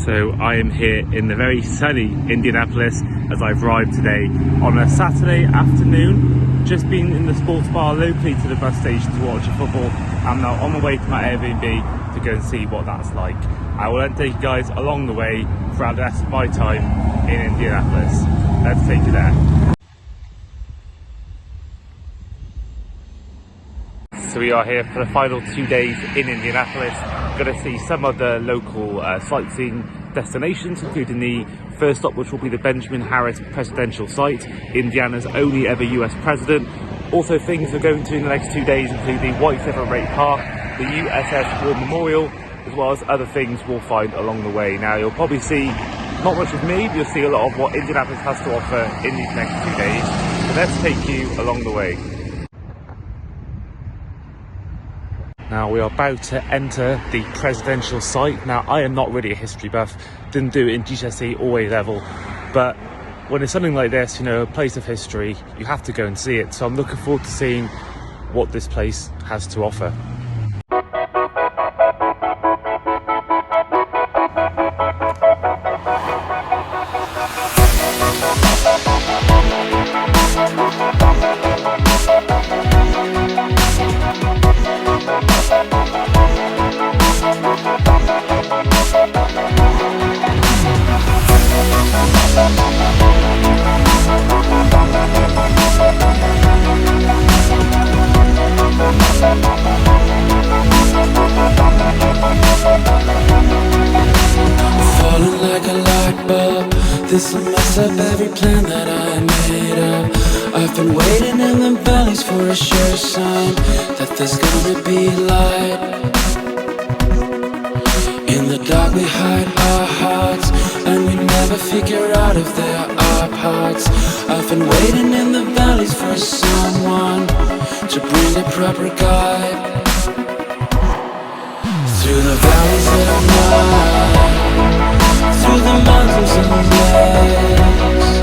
So I am here in the very sunny Indianapolis as I've arrived today on a Saturday afternoon. Just been in the sports bar locally to the bus station to watch a football. I'm now on my way to my Airbnb to go and see what that's like. I will then take you guys along the way throughout the rest of my time in Indianapolis. Let's take you there. So we are here for the final 2 days in Indianapolis. Going to see some of the local sightseeing destinations, including the first stop, which will be the Benjamin Harris Presidential Site, Indiana's only ever US president. Also things we're going to in the next 2 days include the White River Rate Park, the USS War Memorial, as well as other things we'll find along the way. Now you'll probably see not much of me, but you'll see a lot of what Indianapolis has to offer in these next 2 days. So let's take you along the way. Now we are about to enter the presidential site. Now I am not really a history buff, didn't do it in GCSE or A level, but when it's something like this, you know, a place of history, you have to go and see it. So I'm looking forward to seeing what this place has to offer. Falling like a light bulb, this will mess up every plan that I made up. I've been waiting in the valleys for a sure sign that there's gonna be light. In the dark we hide our hearts, and we never figure out if there are parts. I've been waiting in the valleys for someone to bring a proper guide. Through the valleys of night, through the mountains and lakes.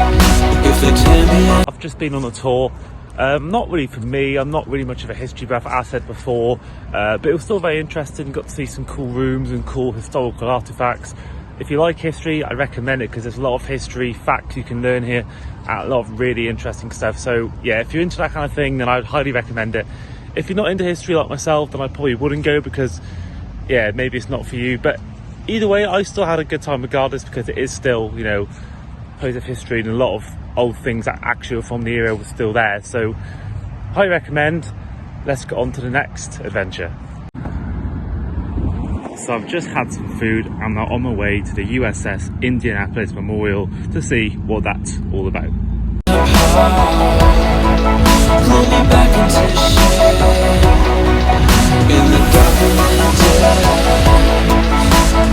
If they tear me up. I've just been on a tour. Not really for me, I'm not really much of a history buff, as I said before, but it was still very interesting. Got to see some cool rooms and cool historical artifacts. If you like history, I recommend it because there's a lot of history facts you can learn here, a lot of really interesting stuff. So yeah, if you're into that kind of thing, then I'd highly recommend it. If you're not into history like myself, then I probably wouldn't go because yeah, maybe it's not for you. But either way, I still had a good time regardless because it is still, you know, a place of history and a lot of old things that actually from the era were still there. So highly recommend. Let's get on to the next adventure. So I've just had some food. I'm now on my way to the USS Indianapolis Memorial to see what that's all about. Pull me back into shade. In the dark of the day,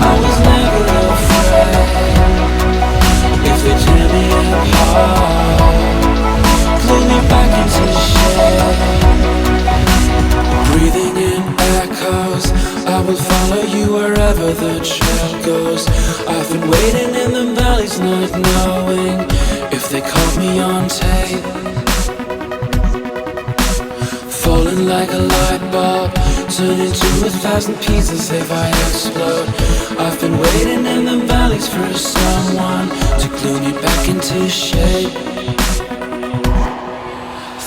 I was never afraid. If they tear me apart, pull me back into shade. Breathing in echoes, I will follow you wherever the trail goes. I've been waiting in the valleys, not knowing if they caught me on tape. Falling like a light bulb, turn into 1,000 pieces if I explode. I've been waiting in the valleys for someone to glue me back into shape.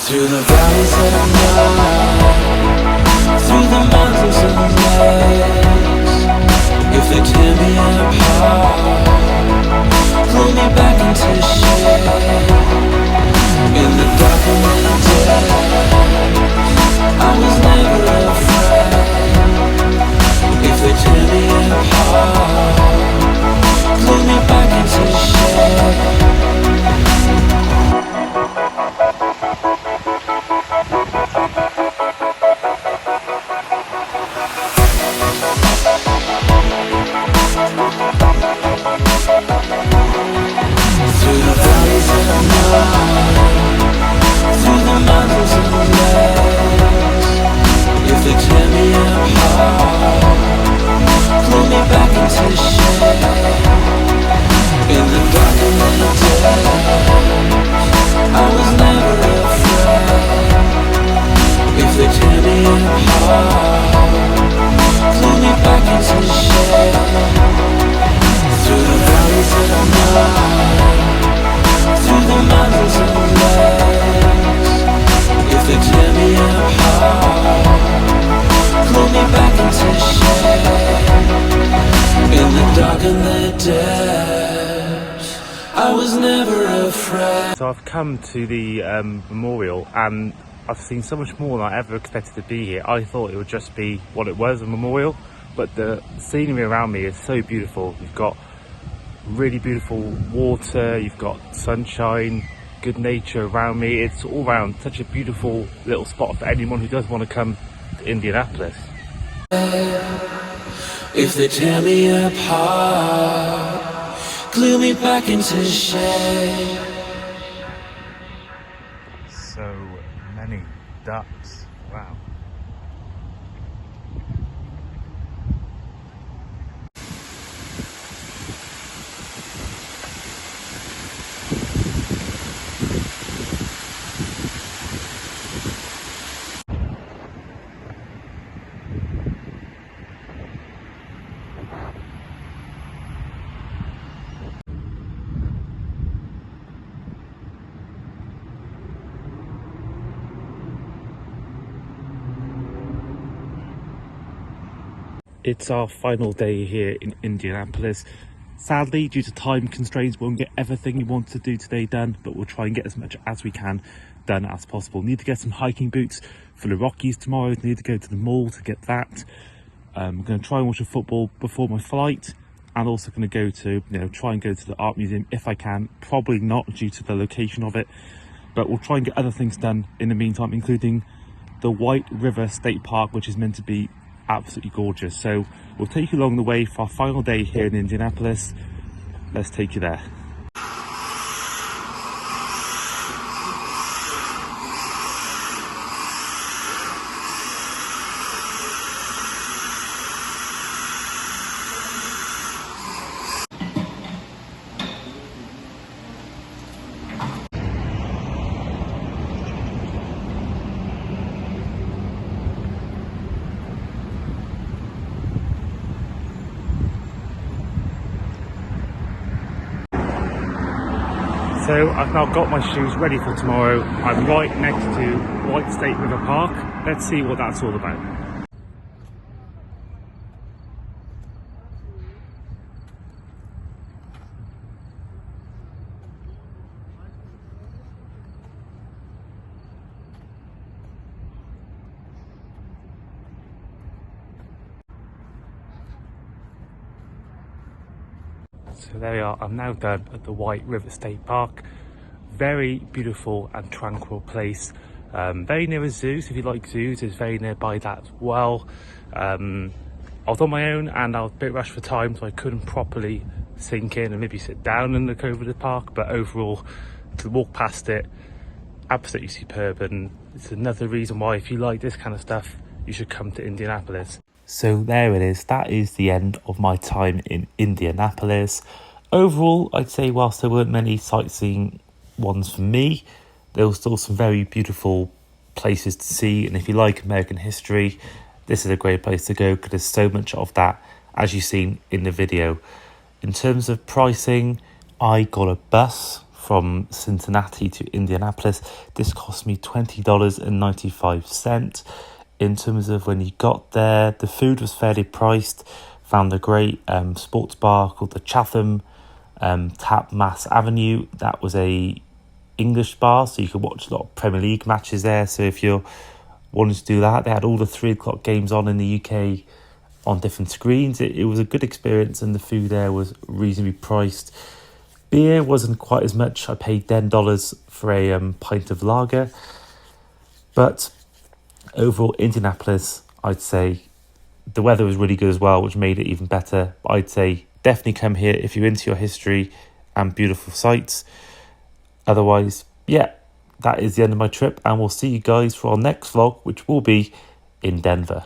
Through the valleys of night, through the mountains and lakes. If they tear me apart, pull me back into shape. In the dark of the day, I was never afraid. If they tear me apart, pull me back into shape. Through the valleys of night, through the mountains and lakes. If they tear me apart, pull me back into shape. In the dark of the day, I was never afraid. If they tear me apart, pull me back into shape. Through through the mountains and lakes. If they tear me apart, pull me back into shape. In the dark and the depths, I was never afraid. So I've come to the memorial, and I've seen so much more than I ever expected to be here. I thought it would just be what it was, a memorial, but the scenery around me is so beautiful. You've got really beautiful water, you've got sunshine, good nature around me. It's all around such a beautiful little spot for anyone who does want to come to Indianapolis. If they tear me apart, glue me back into shape. So many ducks, wow. It's our final day here in Indianapolis. Sadly, due to time constraints, we won't get everything we want to do today done, but we'll try and get as much as we can done as possible. Need to get some hiking boots for the Rockies tomorrow. Need to go to the mall to get that. I'm going to try and watch a football before my flight, and also going to go to, try and go to the art museum if I can. Probably not due to the location of it, but we'll try and get other things done in the meantime, including the White River State Park, which is meant to be absolutely gorgeous. So we'll take you along the way for our final day here in Indianapolis. Let's take you there. So I've now got my shoes ready for tomorrow. I'm right next to White State River Park. Let's see what that's all about. So there we are, I'm now done at the White River State Park. Very beautiful and tranquil place. Very near a zoo, so if you like zoos, it's very nearby that as well. I was on my own and I was a bit rushed for time, so I couldn't properly sink in and maybe sit down and look over the park, but overall, to walk past it, absolutely superb, and it's another reason why, if you like this kind of stuff, you should come to Indianapolis. So there it is, that is the end of my time in Indianapolis. Overall, I'd say whilst there weren't many sightseeing ones for me, there were still some very beautiful places to see, and if you like American history, this is a great place to go because there's so much of that, as you've seen in the video. In terms of pricing, I got a bus from Cincinnati to Indianapolis. This cost me $20.95. In terms of when you got there, the food was fairly priced. Found a great sports bar called the Chatham, Tap Mass Avenue. That was a English bar, so you could watch a lot of Premier League matches there. So if you're wanting to do that, they had all the 3 o'clock games on in the UK on different screens. It was a good experience, and the food there was reasonably priced. Beer wasn't quite as much. I paid $10 for a pint of lager, but overall, Indianapolis, I'd say the weather was really good as well, which made it even better. But I'd say definitely come here if you're into your history and beautiful sights. Otherwise, yeah, that is the end of my trip, and we'll see you guys for our next vlog, which will be in Denver.